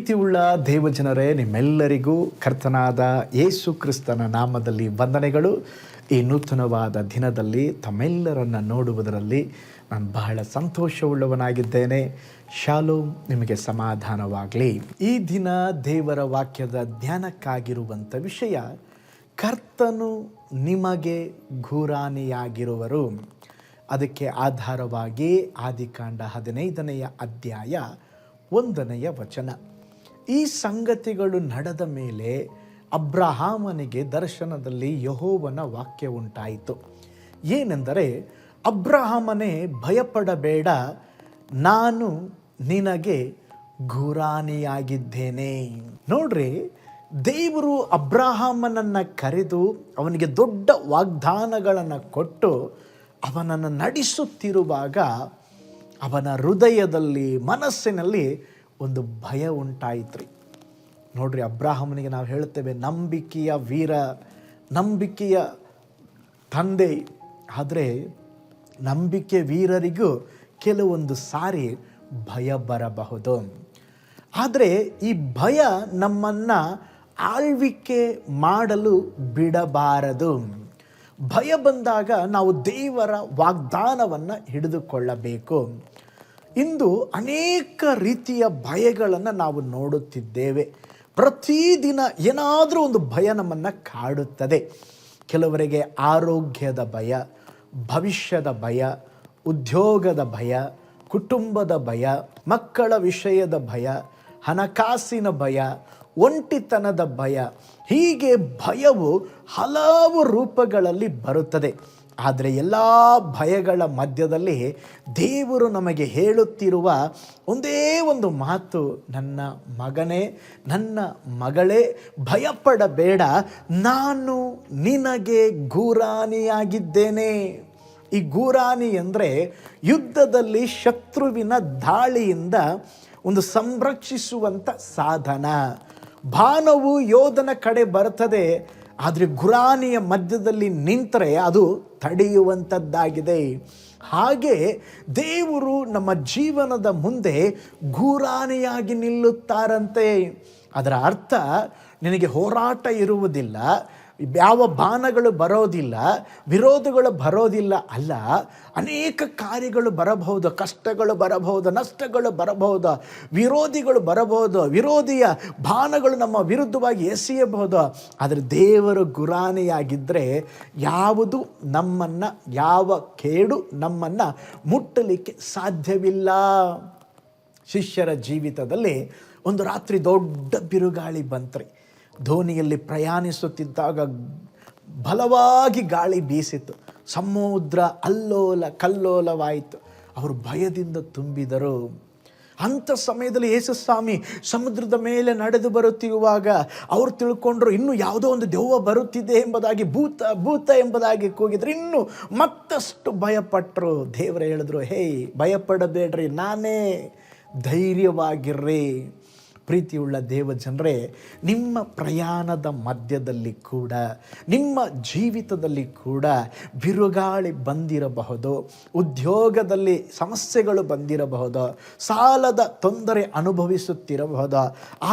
ಪ್ರೀತಿಯುಳ್ಳ ದೇವಜನರೇ, ನಿಮ್ಮೆಲ್ಲರಿಗೂ ಕರ್ತನಾದ ಯೇಸು ಕ್ರಿಸ್ತನ ನಾಮದಲ್ಲಿ ವಂದನೆಗಳು. ಈ ನೂತನವಾದ ದಿನದಲ್ಲಿ ತಮ್ಮೆಲ್ಲರನ್ನು ನೋಡುವುದರಲ್ಲಿ ನಾನು ಬಹಳ ಸಂತೋಷವುಳ್ಳವನಾಗಿದ್ದೇನೆ. ಶಾಲೋಮ್, ನಿಮಗೆ ಸಮಾಧಾನವಾಗಲಿ. ಈ ದಿನ ದೇವರ ವಾಕ್ಯದ ಧ್ಯಾನಕ್ಕಾಗಿರುವಂಥ ವಿಷಯ, ಕರ್ತನು ನಿಮಗೆ ಗುರಾಣಿಯಾಗಿರುವರು. ಅದಕ್ಕೆ ಆಧಾರವಾಗಿ ಆದಿಕಾಂಡ 15ನೇ ಅಧ್ಯಾಯ 1ನೇ ವಚನ. ಈ ಸಂಗತಿಗಳು ನಡೆದ ಮೇಲೆ ಅಬ್ರಹಾಮನಿಗೆ ದರ್ಶನದಲ್ಲಿ ಯೆಹೋವನ ವಾಕ್ಯ ಉಂಟಾಯಿತು. ಏನೆಂದರೆ, ಅಬ್ರಹಾಮನೇ, ಭಯಪಡಬೇಡ, ನಾನು ನಿನಗೆ ಗುರಾಣಿಯಾಗಿದ್ದೇನೆ. ನೋಡ್ರಿ, ದೇವರು ಅಬ್ರಹಾಮನನ್ನು ಕರೆದು ಅವನಿಗೆ ದೊಡ್ಡ ವಾಗ್ದಾನಗಳನ್ನು ಕೊಟ್ಟು ಅವನನ್ನು ನಡೆಸುತ್ತಿರುವಾಗ ಅವನ ಹೃದಯದಲ್ಲಿ, ಮನಸ್ಸಿನಲ್ಲಿ ಒಂದು ಭಯ ಉಂಟಾಯಿತ್ರಿ. ನೋಡ್ರಿ, ಅಬ್ರಹಾಮನಿಗೆ ನಾವು ಹೇಳ್ತೇವೆ ನಂಬಿಕೆಯ ವೀರ, ನಂಬಿಕೆಯ ತಂದೆ. ಆದರೆ ನಂಬಿಕೆ ವೀರರಿಗೂ ಕೆಲವೊಂದು ಸಾರಿ ಭಯ ಬರಬಹುದು. ಆದರೆ ಈ ಭಯ ನಮ್ಮನ್ನು ಆಳ್ವಿಕೆ ಮಾಡಲು ಬಿಡಬಾರದು. ಭಯ ಬಂದಾಗ ನಾವು ದೇವರ ವಾಗ್ದಾನವನ್ನು ಹಿಡಿದುಕೊಳ್ಳಬೇಕು. ಇಂದು ಅನೇಕ ರೀತಿಯ ಭಯಗಳನ್ನು ನಾವು ನೋಡುತ್ತಿದ್ದೇವೆ. ಪ್ರತಿದಿನ ಏನಾದರೂ ಒಂದು ಭಯ ನಮ್ಮನ್ನು ಕಾಡುತ್ತದೆ. ಕೆಲವರಿಗೆ ಆರೋಗ್ಯದ ಭಯ, ಭವಿಷ್ಯದ ಭಯ, ಉದ್ಯೋಗದ ಭಯ, ಕುಟುಂಬದ ಭಯ, ಮಕ್ಕಳ ವಿಷಯದ ಭಯ, ಹಣಕಾಸಿನ ಭಯ, ಒಂಟಿತನದ ಭಯ. ಹೀಗೆ ಭಯವು ಹಲವು ರೂಪಗಳಲ್ಲಿ ಬರುತ್ತದೆ. ಆದರೆ ಎಲ್ಲ ಭಯಗಳ ಮಧ್ಯದಲ್ಲಿ ದೇವರು ನಮಗೆ ಹೇಳುತ್ತಿರುವ ಒಂದೇ ಒಂದು ಮಾತು, ನನ್ನ ಮಗನೇ, ನನ್ನ ಮಗಳೇ, ಭಯಪಡಬೇಡ, ನಾನು ನಿನಗೆ ಗುರಾಣಿಯಾಗಿದ್ದೇನೆ. ಈ ಗುರಾಣಿ ಅಂದರೆ ಯುದ್ಧದಲ್ಲಿ ಶತ್ರುವಿನ ದಾಳಿಯಿಂದ ಒಂದು ಸಂರಕ್ಷಿಸುವಂಥ ಸಾಧನ. ಬಾಣವು ಯೋಧನ ಕಡೆ ಬರ್ತದೆ, ಆದರೆ ಗುರಾಣಿಯ ಮಧ್ಯದಲ್ಲಿ ನಿಂತರೆ ಅದು ತಡೆಯುವಂಥದ್ದಾಗಿದೆ. ಹಾಗೆ ದೇವರು ನಮ್ಮ ಜೀವನದ ಮುಂದೆ ಗುರಾಣಿಯಾಗಿ ನಿಲ್ಲುತ್ತಾರಂತೆ. ಅದರ ಅರ್ಥ, ನಿನಗೆ ಹೋರಾಟ ಇರುವುದಿಲ್ಲ, ಯಾವ ಬಾಣಗಳು ಬರೋದಿಲ್ಲ, ವಿರೋಧಗಳು ಬರೋದಿಲ್ಲ ಅಲ್ಲ. ಅನೇಕ ಕಾರ್ಯಗಳು ಬರಬಹುದು, ಕಷ್ಟಗಳು ಬರಬಹುದು, ನಷ್ಟಗಳು ಬರಬಹುದು, ವಿರೋಧಿಗಳು ಬರಬಹುದು, ವಿರೋಧಿಯ ಬಾಣಗಳು ನಮ್ಮ ವಿರುದ್ಧವಾಗಿ ಎಸೆಯಬಹುದು. ಆದರೆ ದೇವರು ಗುರಾಣಿಯಾಗಿದ್ದರೆ ಯಾವುದು ನಮ್ಮನ್ನು, ಯಾವ ಕೇಡು ನಮ್ಮನ್ನು ಮುಟ್ಟಲಿಕ್ಕೆ ಸಾಧ್ಯವಿಲ್ಲ. ಶಿಷ್ಯರ ಜೀವಿತದಲ್ಲಿ ಒಂದು ರಾತ್ರಿ ದೊಡ್ಡ ಬಿರುಗಾಳಿ ಬಂತ್ರಿ. ದೋಣಿಯಲ್ಲಿ ಪ್ರಯಾಣಿಸುತ್ತಿದ್ದಾಗ ಬಲವಾಗಿ ಗಾಳಿ ಬೀಸಿತು. ಸಮುದ್ರ ಅಲ್ಲೋಲ ಕಲ್ಲೋಲವಾಯಿತು. ಅವರು ಭಯದಿಂದ ತುಂಬಿದರು. ಅಂಥ ಸಮಯದಲ್ಲಿ ಯೇಸು ಸ್ವಾಮಿ ಸಮುದ್ರದ ಮೇಲೆ ನಡೆದು ಬರುತ್ತಿರುವಾಗ ಅವರು ತಿಳ್ಕೊಂಡ್ರು, ಇನ್ನೂ ಯಾವುದೋ ಒಂದು ದೆವ್ವ ಬರುತ್ತಿದೆ ಎಂಬುದಾಗಿ, ಭೂತ ಭೂತ ಎಂಬುದಾಗಿ ಕೂಗಿದ್ರು. ಇನ್ನೂ ಮತ್ತಷ್ಟು ಭಯಪಟ್ಟರು. ದೇವರು ಹೇಳಿದ್ರು, ಹೇಯ್, ಭಯಪಡಬೇಡ್ರಿ, ನಾನೇ, ಧೈರ್ಯವಾಗಿರ್ರಿ. ಪ್ರೀತಿಯುಳ್ಳ ದೇವಜನರೇ, ನಿಮ್ಮ ಪ್ರಯಾಣದ ಮಧ್ಯದಲ್ಲಿ ಕೂಡ, ನಿಮ್ಮ ಜೀವಿತದಲ್ಲಿ ಕೂಡ ಬಿರುಗಾಳಿ ಬಂದಿರಬಹುದು, ಉದ್ಯೋಗದಲ್ಲಿ ಸಮಸ್ಯೆಗಳು ಬಂದಿರಬಹುದು, ಸಾಲದ ತೊಂದರೆ ಅನುಭವಿಸುತ್ತಿರಬಹುದು,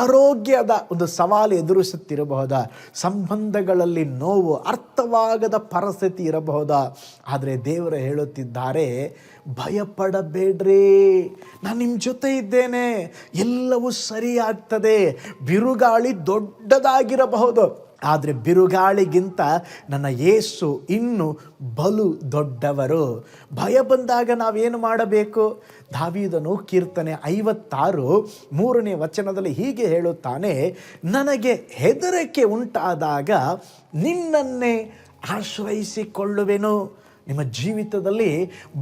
ಆರೋಗ್ಯದ ಒಂದು ಸವಾಲು ಎದುರಿಸುತ್ತಿರಬಹುದು, ಸಂಬಂಧಗಳಲ್ಲಿ ನೋವು, ಅರ್ಥವಾಗದ ಪರಿಸ್ಥಿತಿ ಇರಬಹುದು. ಆದರೆ ದೇವರು ಹೇಳುತ್ತಿದ್ದಾರೆ, ಭಯಪಡಬೇಡ್ರಿ, ನಾನು ನಿಮ್ಮ ಜೊತೆ ಇದ್ದೇನೆ, ಎಲ್ಲವೂ ಸರಿಯಾಗ್ತದೆ. ಬಿರುಗಾಳಿ ದೊಡ್ಡದಾಗಿರಬಹುದು, ಆದರೆ ಬಿರುಗಾಳಿಗಿಂತ ನನ್ನ ಯೇಸು ಇನ್ನೂ ಬಲು ದೊಡ್ಡವರು. ಭಯ ಬಂದಾಗ ನಾವೇನು ಮಾಡಬೇಕು? ದಾವೀದನು ಕೀರ್ತನೆ 56:3ನೇ ವಚನದಲ್ಲಿ ಹೀಗೆ ಹೇಳುತ್ತಾನೆ, ನನಗೆ ಹೆದರಿಕೆ ಉಂಟಾದಾಗ ನಿನ್ನನ್ನೇ ಆಶ್ರಯಿಸಿಕೊಳ್ಳುವೆನು. ನಿಮ್ಮ ಜೀವಿತದಲ್ಲಿ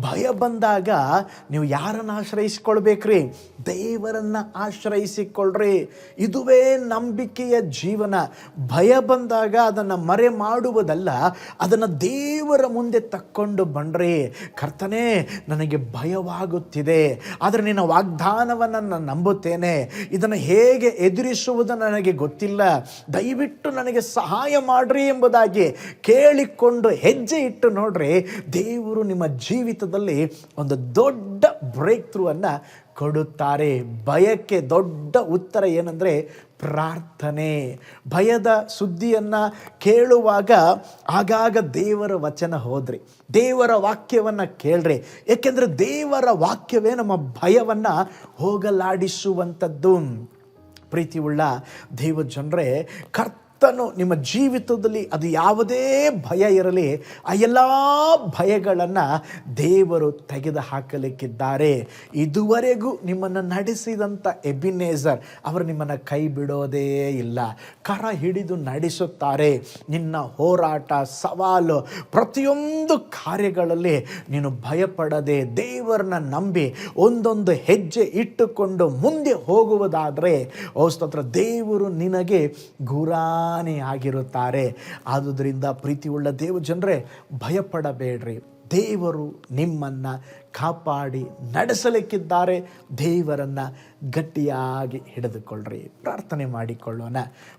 ಭಯ ಬಂದಾಗ ನೀವು ಯಾರನ್ನು ಆಶ್ರಯಿಸಿಕೊಳ್ಬೇಕ್ರಿ? ದೇವರನ್ನು ಆಶ್ರಯಿಸಿಕೊಳ್ಳ್ರಿ. ಇದುವೇ ನಂಬಿಕೆಯ ಜೀವನ. ಭಯ ಬಂದಾಗ ಅದನ್ನು ಮರೆ ಮಾಡುವುದಲ್ಲ, ಅದನ್ನು ದೇವರ ಮುಂದೆ ತಕ್ಕೊಂಡು ಬನ್ರಿ. ಕರ್ತನೇ, ನನಗೆ ಭಯವಾಗುತ್ತಿದೆ, ಆದರೆ ನಿನ್ನ ವಾಗ್ದಾನವನ್ನು ನಾನು ನಂಬುತ್ತೇನೆ. ಇದನ್ನು ಹೇಗೆ ಎದುರಿಸುವುದು ನನಗೆ ಗೊತ್ತಿಲ್ಲ, ದಯವಿಟ್ಟು ನನಗೆ ಸಹಾಯ ಮಾಡ್ರಿ ಎಂಬುದಾಗಿ ಕೇಳಿಕೊಂಡು ಹೆಜ್ಜೆ ಇಟ್ಟು ನೋಡ್ರಿ, ದೇವರು ನಿಮ್ಮ ಜೀವಿತದಲ್ಲಿ ಒಂದು ದೊಡ್ಡ ಬ್ರೇಕ್ ಥ್ರೂ ಅನ್ನು ಕೊಡುತ್ತಾರೆ. ಭಯಕ್ಕೆ ದೊಡ್ಡ ಉತ್ತರ ಏನಂದರೆ ಪ್ರಾರ್ಥನೆ. ಭಯದ ಸುದ್ದಿಯನ್ನು ಕೇಳುವಾಗ ಆಗಾಗ ದೇವರ ವಚನ ಹೋದ್ರಿ, ದೇವರ ವಾಕ್ಯವನ್ನು ಕೇಳ್ರಿ. ಏಕೆಂದರೆ ದೇವರ ವಾಕ್ಯವೇ ನಮ್ಮ ಭಯವನ್ನು ಹೋಗಲಾಡಿಸುವಂಥದ್ದು. ಪ್ರೀತಿಯುಳ್ಳ ದೇವ ಜನರೇ, ಕರ್ತನು ನಿಮ್ಮ ಜೀವಿತದಲ್ಲಿ ಅದು ಯಾವುದೇ ಭಯ ಇರಲಿ, ಆ ಎಲ್ಲ ಭಯಗಳನ್ನು ದೇವರು ತೆಗೆದು ಹಾಕಲಿಕ್ಕಿದ್ದಾರೆ. ಇದುವರೆಗೂ ನಿಮ್ಮನ್ನು ನಡೆಸಿದಂಥ ಎಬಿನೇಜರ್ ಅವರು ನಿಮ್ಮನ್ನು ಕೈ ಬಿಡೋದೇ ಇಲ್ಲ, ಕರ ಹಿಡಿದು ನಡೆಸುತ್ತಾರೆ. ನಿನ್ನ ಹೋರಾಟ, ಸವಾಲು, ಪ್ರತಿಯೊಂದು ಕಾರ್ಯಗಳಲ್ಲಿ ನೀನು ಭಯಪಡದೆ ದೇವರನ್ನ ನಂಬಿ ಒಂದೊಂದು ಹೆಜ್ಜೆ ಇಟ್ಟುಕೊಂಡು ಮುಂದೆ ಹೋಗುವುದಾದರೆ ಸ್ತೋತ್ರ, ದೇವರು ನಿನಗೆ ಗುರಾಣಿಯಾಗಿರುತ್ತಾರೆ. ಆದುದರಿಂದ ಪ್ರೀತಿಯುಳ್ಳ ದೇವ ಜನರೇ, ಭಯಪಡಬೇಡ್ರಿ. ದೇವರು ನಿಮ್ಮನ್ನು ಕಾಪಾಡಿ ನಡೆಸಲಿಕ್ಕಿದ್ದಾರೆ. ದೇವರನ್ನು ಗಟ್ಟಿಯಾಗಿ ಹಿಡಿದುಕೊಳ್ಳ್ರಿ. ಪ್ರಾರ್ಥನೆ ಮಾಡಿಕೊಳ್ಳೋಣ.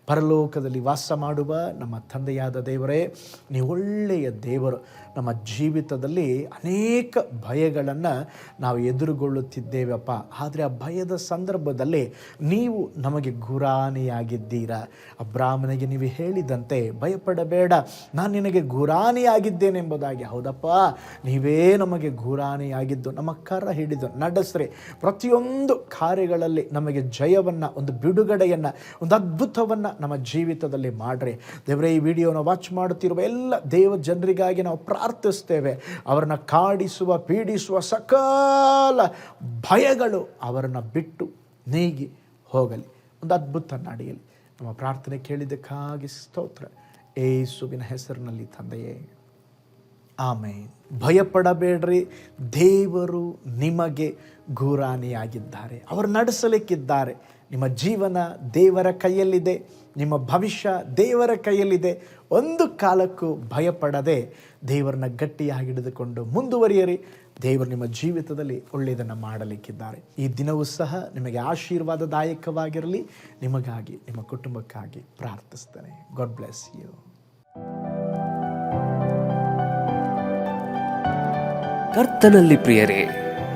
ಪರಲೋಕದಲ್ಲಿ ವಾಸ ಮಾಡುವ ನಮ್ಮ ತಂದೆಯಾದ ದೇವರೇ, ನೀವು ಒಳ್ಳೆಯ ದೇವರು. ನಮ್ಮ ಜೀವಿತದಲ್ಲಿ ಅನೇಕ ಭಯಗಳನ್ನು ನಾವು ಎದುರುಗೊಳ್ಳುತ್ತಿದ್ದೇವಪ್ಪ. ಆದರೆ ಆ ಭಯದ ಸಂದರ್ಭದಲ್ಲಿ ನೀವು ನಮಗೆ ಗುರಾಣಿಯಾಗಿದ್ದೀರಾ. ಅಬ್ರಾಹ್ಮನಿಗೆ ನೀವು ಹೇಳಿದಂತೆ, ಭಯಪಡಬೇಡ, ನಾನು ನಿನಗೆ ಗುರಾಣಿಯಾಗಿದ್ದೇನೆಂಬುದಾಗಿ. ಹೌದಪ್ಪ, ನೀವೇ ನಮಗೆ ಗುರಾಣಿಯಾಗಿದ್ದು ನಮ್ಮ ಕರ ಹಿಡಿದು ನಡೆಸ್ರಿ. ಪ್ರತಿಯೊಂದು ಕಾರ್ಯಗಳಲ್ಲಿ ನಮಗೆ ಜಯವನ್ನು, ಒಂದು ಬಿಡುಗಡೆಯನ್ನು, ಒಂದು ಅದ್ಭುತವನ್ನು ನಮ್ಮ ಜೀವಿತದಲ್ಲಿ ಮಾಡ್ರಿ. ದೇವರೇ, ಈ ವಿಡಿಯೋನ ವಾಚ್ ಮಾಡುತ್ತಿರುವ ಎಲ್ಲ ದೇವ ಜನರಿಗಾಗಿ ನಾವು ಪ್ರಾರ್ಥಿಸ್ತೇವೆ. ಅವರನ್ನು ಕಾಡಿಸುವ, ಪೀಡಿಸುವ ಸಕಲ ಭಯಗಳು ಅವರನ್ನು ಬಿಟ್ಟು ನೀಗಿ ಹೋಗಲಿ, ಒಂದು ಅದ್ಭುತ ನಡೆಯಲಿ. ನಮ್ಮ ಪ್ರಾರ್ಥನೆ ಕೇಳಿದ್ದಕ್ಕಾಗಿ ಸ್ತೋತ್ರ, ಯೇಸುವಿನ ಹೆಸರಿನಲ್ಲಿ ತಂದೆಯೇ, ಆಮೇನ್. ಭಯಪಡಬೇಡ್ರಿ, ದೇವರು ನಿಮಗೆ ಗುರಾಣಿಯಾಗಿದ್ದಾರೆ. ಅವರು ನಡೆಸಲಿಕ್ಕಿದ್ದಾರೆ. ನಿಮ್ಮ ಜೀವನ ದೇವರ ಕೈಯಲ್ಲಿದೆ, ನಿಮ್ಮ ಭವಿಷ್ಯ ದೇವರ ಕೈಯಲ್ಲಿದೆ. ಒಂದು ಕಾಲಕ್ಕೂ ಭಯಪಡದೆ ದೇವರನ್ನ ಗಟ್ಟಿಯಾಗಿ ಹಿಡಿದುಕೊಂಡು ಮುಂದುವರಿಯಿರಿ. ದೇವರು ನಿಮ್ಮ ಜೀವಿತದಲ್ಲಿ ಒಳ್ಳೆಯದನ್ನು ಮಾಡಲಿಕ್ಕಿದ್ದಾರೆ. ಈ ದಿನವೂ ಸಹ ನಿಮಗೆ ಆಶೀರ್ವಾದದಾಯಕವಾಗಿರಲಿ. ನಿಮಗಾಗಿ, ನಿಮ್ಮ ಕುಟುಂಬಕ್ಕಾಗಿ ಪ್ರಾರ್ಥಿಸ್ತೇನೆ. God bless you. ಕರ್ತನಲ್ಲಿ ಪ್ರಿಯರೇ,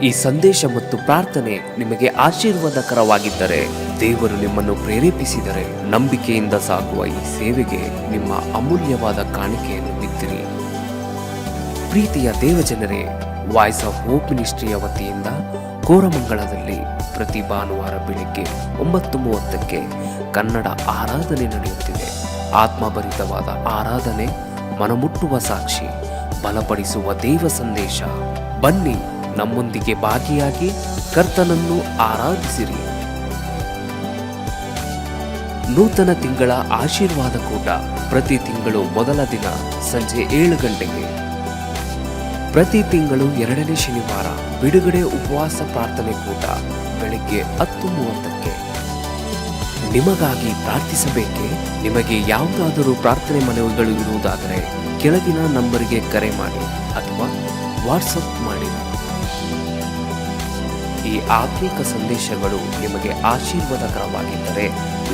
ಈ ಸಂದೇಶ ಮತ್ತು ಪ್ರಾರ್ಥನೆ ನಿಮಗೆ ಆಶೀರ್ವಾದಕರವಾಗಿದ್ದರೆ, ದೇವರು ನಿಮ್ಮನ್ನು ಪ್ರೇರೇಪಿಸಿದರೆ, ನಂಬಿಕೆಯಿಂದ ಸಾಗುವ ಈ ಸೇವೆಗೆ ನಿಮ್ಮ ಅಮೂಲ್ಯವಾದ ಕಾಣಿಕೆಯನ್ನು ಬಿತ್ತಿರಿ. ಪ್ರೀತಿಯ ದೇವಜನರೇ, ವಾಯ್ಸ್ ಆಫ್ ಹೋಪ್ ಮಿನಿಸ್ಟ್ರಿಯ ವತಿಯಿಂದ ಕೋರಮಂಗಲದಲ್ಲಿ ಪ್ರತಿ ಭಾನುವಾರ ಬೆಳಿಗ್ಗೆ 9:30ಕ್ಕೆ ಕನ್ನಡ ಆರಾಧನೆ ನಡೆಯುತ್ತಿದೆ. ಆತ್ಮಭರಿತವಾದ ಆರಾಧನೆ, ಮನಮುಟ್ಟುವ ಸಾಕ್ಷಿ, ಬಲಪಡಿಸುವ ದೇವ ಸಂದೇಶ. ಬನ್ನಿ, ನಮ್ಮೊಂದಿಗೆ ಭಾಗಿಯಾಗಿ ಕರ್ತನನ್ನು ಆರಾಧಿಸಿರಿ. ನೂತನ ತಿಂಗಳ ಆಶೀರ್ವಾದ ಕೂಟ ಪ್ರತಿ ತಿಂಗಳು ಮೊದಲ ದಿನ ಸಂಜೆ 7 ಗಂಟೆಗೆ. ಪ್ರತಿ ತಿಂಗಳು 2ನೇ ಶನಿವಾರ ಬಿಡುಗಡೆ ಉಪವಾಸ ಪ್ರಾರ್ಥನೆ ಕೂಟ ಬೆಳಿಗ್ಗೆ 10:30ಕ್ಕೆ. ನಿಮಗಾಗಿ ಪ್ರಾರ್ಥಿಸಬೇಕೆ? ನಿಮಗೆ ಯಾವುದಾದರೂ ಪ್ರಾರ್ಥನೆ ಮನವಿಗಳು ಇರುವುದಾದರೆ ಕೆಳಗಿನ ನಂಬರಿಗೆ ಕರೆ ಮಾಡಿ ಅಥವಾ ವಾಟ್ಸಪ್ ಮಾಡಿ. ಈ ಆತ್ಮಿಕ ಸಂದೇಶಗಳು ನಿಮಗೆ ಆಶೀರ್ವಾದಕರವಾಗಿದ್ದರೆ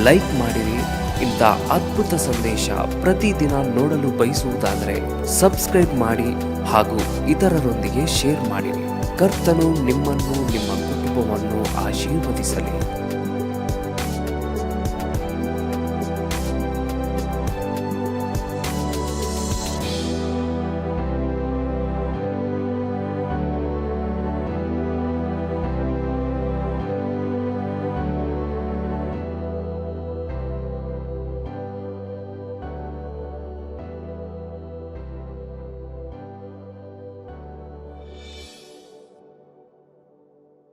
ಲೈಕ್ ಮಾಡಿರಿ. ಇಂಥ ಅದ್ಭುತ ಸಂದೇಶ ಪ್ರತಿದಿನ ನೋಡಲು ಬಯಸುವುದಾದರೆ ಸಬ್ಸ್ಕ್ರೈಬ್ ಮಾಡಿ ಹಾಗೂ ಇತರರೊಂದಿಗೆ ಶೇರ್ ಮಾಡಿರಿ. ಕರ್ತನು ನಿಮ್ಮನ್ನು, ನಿಮ್ಮ ಕುಟುಂಬವನ್ನು ಆಶೀರ್ವದಿಸಲಿ.